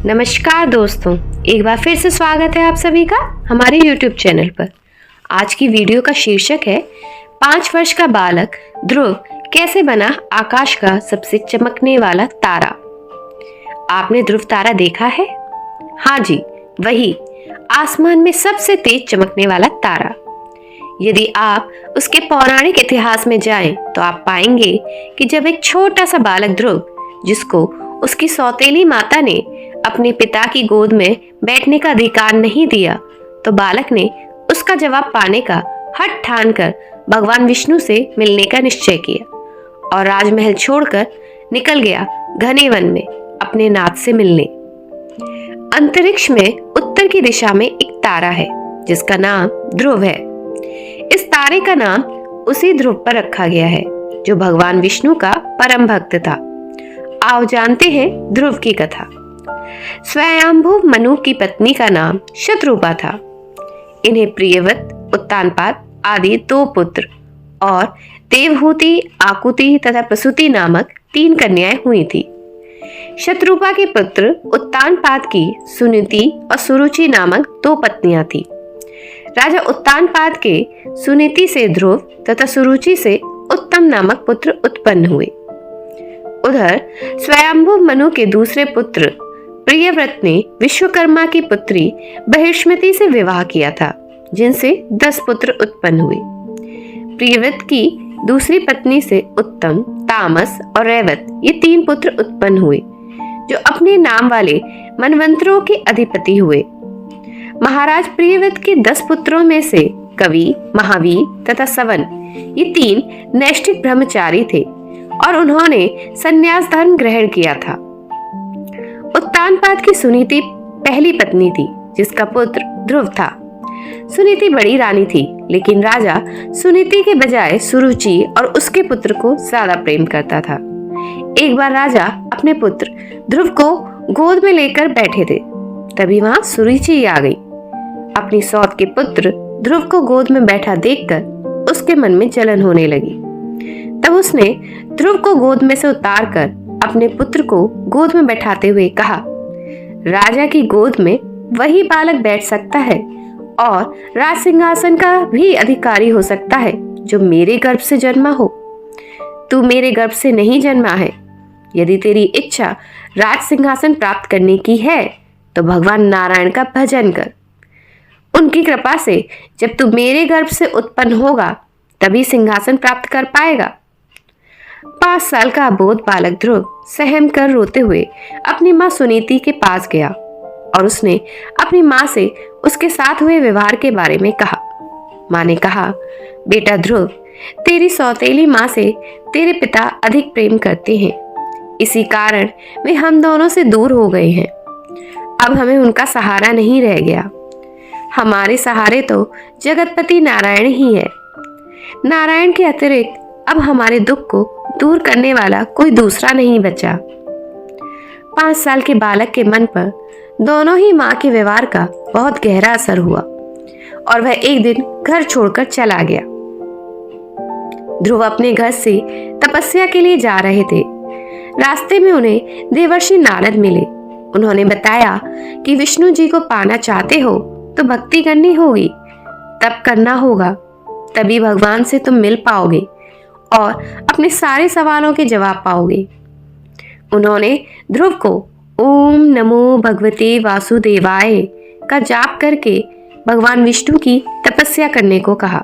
नमस्कार दोस्तों, एक बार फिर से स्वागत है आप सभी का हमारे YouTube चैनल पर। आज की वीडियो का शीर्षक है 5 वर्ष का बालक ध्रुव कैसे बना आकाश का सबसे चमकने वाला तारा। आपने ध्रुव तारा देखा है? हाँ जी, वही आसमान में सबसे तेज चमकने वाला तारा। यदि आप उसके पौराणिक इतिहास में जाएं तो आप पाएंगे कि जब एक छोटा सा बालक ध्रुव, जिसको उसकी सौतेली माता ने अपने पिता की गोद में बैठने का अधिकार नहीं दिया, तो बालक ने उसका जवाब पाने का हठ ठान कर भगवान विष्णु से मिलने का निश्चय किया और राजमहल छोड़कर निकल गया घने वन में अपने नाथ से मिलने। अंतरिक्ष में उत्तर की दिशा में एक तारा है जिसका नाम ध्रुव है। इस तारे का नाम उसी ध्रुव पर रखा गया है जो भगवान विष्णु का परम भक्त था। आओ जानते हैं ध्रुव की कथा। स्वयंभू मनु की पत्नी का नाम शत्रुपा था। इन्हें प्रियव्रत, उत्तानपाद आदि 2 पुत्र और देवहूति, आकुति तथा प्रसूति नामक 3 कन्याएं हुई थी। शत्रुपा के पुत्र उत्तानपाद की सुनीति और सुरुचि नामक 2 पत्नियां थी। राजा उत्तानपाद के सुनीति से ध्रुव तथा सुरुचि से उत्तम नामक पुत्र उत्पन्न हुए। उधर स्वयंभू मनु के दूसरे पुत्र प्रियव्रत ने विश्वकर्मा की पुत्री बहिष्मति से विवाह किया था, जिनसे 10 पुत्र उत्पन्न हुए। प्रियव्रत की दूसरी पत्नी से उत्तम, तामस और रैवत ये 3 पुत्र उत्पन्न हुए, जो अपने नाम वाले मनवंतरों के अधिपति हुए। महाराज प्रियव्रत के 10 पुत्रों में से कवि, महावीर तथा सवन ये 3 नैष्ठिक ब्रह्मचारी थे और उन्होंने संन्यास धर्म ग्रहण किया था। उत्तानपाद की सुनीति पहली पत्नी थी, जिसका पुत्र ध्रुव था। सुनीति बड़ी रानी थी, लेकिन राजा सुनीति के बजाय सुरुचि और उसके पुत्र को ज्यादा प्रेम करता था। एक बार राजा अपने पुत्र ध्रुव को गोद में लेकर बैठे थे, तभी वहां सुरुचि आ गई। अपनी सौत के पुत्र ध्रुव को गोद में बैठा देखकर उसके मन में जलन होने लगी। तब उसने ध्रुव को गोद में से उतारकर अपने पुत्र को गोद में बैठाते हुए कहा, राजा की गोद में वही बालक बैठ सकता है और राज सिंहासन का भी अधिकारी हो सकता है जो मेरे गर्भ से जन्मा हो। तू मेरे गर्भ से नहीं जन्मा है। यदि तेरी इच्छा राज सिंहासन प्राप्त करने की है तो भगवान नारायण का भजन कर। उनकी कृपा से जब तू मेरे गर्भ से उत्पन्न होगा तभी सिंहासन प्राप्त कर पाएगा। 5 साल का अबोध बालक ध्रुव सहम कर रोते हुए अपनी माँ सुनीति के पास गया और उसने अपनी माँ से उसके साथ हुए व्यवहार के बारे में कहा। माँ ने कहा, बेटा ध्रुव, तेरी सौतेली माँ से तेरे पिता अधिक प्रेम करते हैं, इसी कारण वे हम दोनों से दूर हो गए हैं। अब हमें उनका सहारा नहीं रह गया। हमारे सहारे तो जगतपति नारायण ही है। नारायण के अतिरिक्त अब हमारे दुख को दूर करने वाला कोई दूसरा नहीं बचा। 5 साल के बालक के मन पर दोनों ही माँ के व्यवहार का बहुत गहरा असर हुआ और वह एक दिन घर छोड़कर चला गया। ध्रुव अपने घर से तपस्या के लिए जा रहे थे। रास्ते में उन्हें देवर्षि नारद मिले। उन्होंने बताया कि विष्णु जी को पाना चाहते हो तो भक्ति करनी होगी, तप करना होगा, तभी भगवान से तुम मिल पाओगे और अपने सारे सवालों के जवाब पाओगे। उन्होंने ध्रुव को ओम नमो भगवते वासुदेवाय का जाप करके भगवान विष्णु की तपस्या करने को कहा।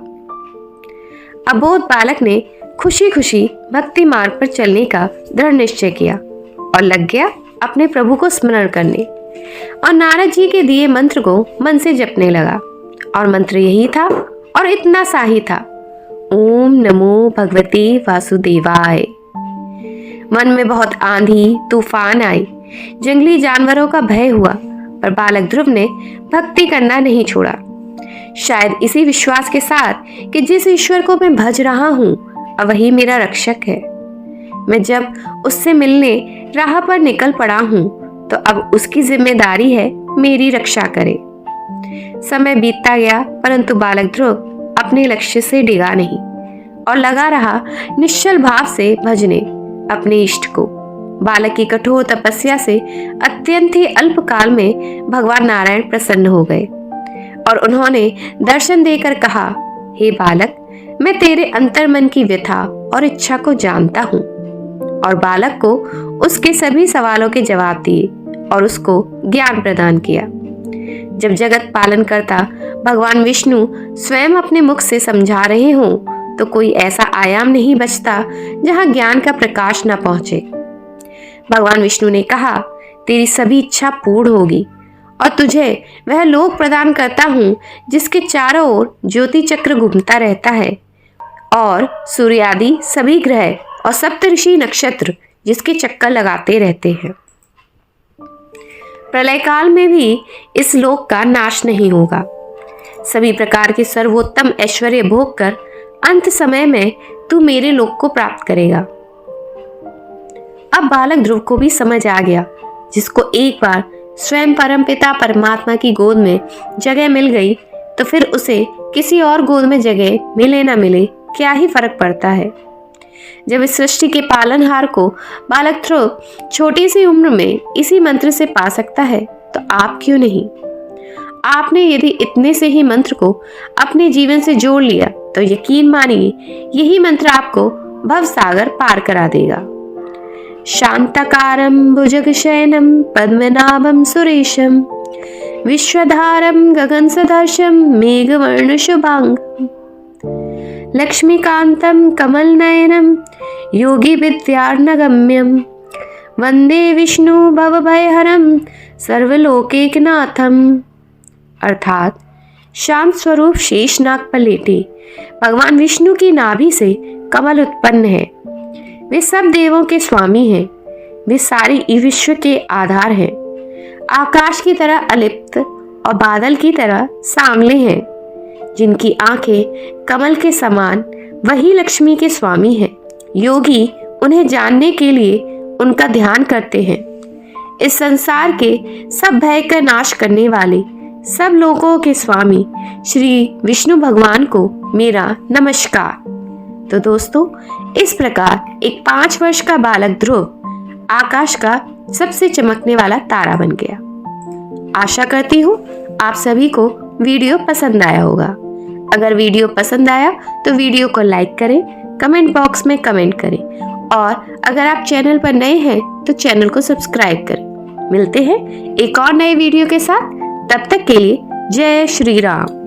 अबोध बालक ने खुशी खुशी भक्ति मार्ग पर चलने का दृढ़ निश्चय किया और लग गया अपने प्रभु को स्मरण करने और नारद जी के दिए मंत्र को मन से जपने लगा। और मंत्र यही था और इतना सा ही था, ओम नमो भगवते वासुदेवाय। मन में बहुत आंधी तूफान आई, जंगली जानवरों का भय हुआ, पर बालक ध्रुव ने भक्ति करना नहीं छोड़ा। शायद इसी विश्वास के साथ कि जिस ईश्वर को मैं भज रहा हूँ वही मेरा रक्षक है। मैं जब उससे मिलने राह पर निकल पड़ा हूँ तो अब उसकी जिम्मेदारी है मेरी रक्षा करे। समय बीतता गया, परंतु बालक ध्रुव अपने लक्ष्य से डिगा नहीं और लगा रहा निश्चल भाव से भजने अपने इष्ट को। बालक की कठोर तपस्या से अत्यंत ही अल्प काल में भगवान नारायण प्रसन्न हो गए और उन्होंने दर्शन देकर कहा, हे बालक, मैं तेरे अंतर्मन की व्यथा और इच्छा को जानता हूँ। और बालक को उसके सभी सवालों के जवाब दिए और उसको ज्ञान प्रदान किया। जब जगत पालन करता भगवान विष्णु स्वयं अपने मुख से समझा रहे हों तो कोई ऐसा आयाम नहीं बचता जहां ज्ञान का प्रकाश न पहुंचे। भगवान विष्णु ने कहा, तेरी सभी इच्छा पूर्ण होगी और तुझे वह लोक प्रदान करता हूं जिसके चारों ओर ज्योति चक्र घूमता रहता है और सूर्य आदि सभी ग्रह और सप्तऋषि नक्षत्र जिसके चक्कर लगाते रहते हैं। प्रलय काल में भी इस लोक का नाश नहीं होगा। सभी प्रकार के सर्वोत्तम ऐश्वर्य भोग कर अंत समय में तू मेरे लोक को प्राप्त करेगा। अब बालक ध्रुव को भी समझ आ गया, जिसको एक बार स्वयं परमपिता परमात्मा की गोद में जगह मिल गई तो फिर उसे किसी और गोद में जगह मिले ना मिले क्या ही फर्क पड़ता है। जब इस सृष्टि के पालनहार को बालक ध्रुव छोटी सी उम्र में इसी मंत्र से पा सकता है तो आप क्यों नहीं। आपने यदि इतने से ही मंत्र को अपने जीवन से जोड़ लिया तो यकीन मानिए यही मंत्र आपको भव सागर पार करा देगा। शांताकारं भुजगशयनं पद्मनाभं सुरेशं विश्वधारं गगनसदृशं मेघवर्ण शुभांगं लक्ष्मीकान्तं कमलनयनं योगी विद्यार्णगम्यं वंदे विष्णु भवभयहरं सर्वलोकैकनाथं। अर्थात शांत स्वरूप शेषनाग पर लेटे भगवान विष्णु की नाभि से कमल उत्पन्न है। वे सब देवों के स्वामी हैं। वे सारे विश्व के आधार हैं। आकाश की तरह अलिप्त और बादल की तरह सांवले हैं। जिनकी आंखें कमल के समान वही लक्ष्मी के स्वामी हैं। योगी उन्हें जानने के लिए उनका ध्यान करते हैं। इस संसार के सब भय का नाश करने वाले सब लोगों के स्वामी श्री विष्णु भगवान को मेरा नमस्कार। तो दोस्तों, इस प्रकार एक 5 वर्ष का बालक ध्रुव आकाश का सबसे चमकने वाला तारा बन गया। आशा करती हूँ आप सभी को वीडियो पसंद आया होगा। अगर वीडियो पसंद आया तो वीडियो को लाइक करें, कमेंट बॉक्स में कमेंट करें और अगर आप चैनल पर नए हैं तो चैनल को सब्सक्राइब करें। मिलते हैं एक और नए वीडियो के साथ। तब तक के लिए जय श्री राम।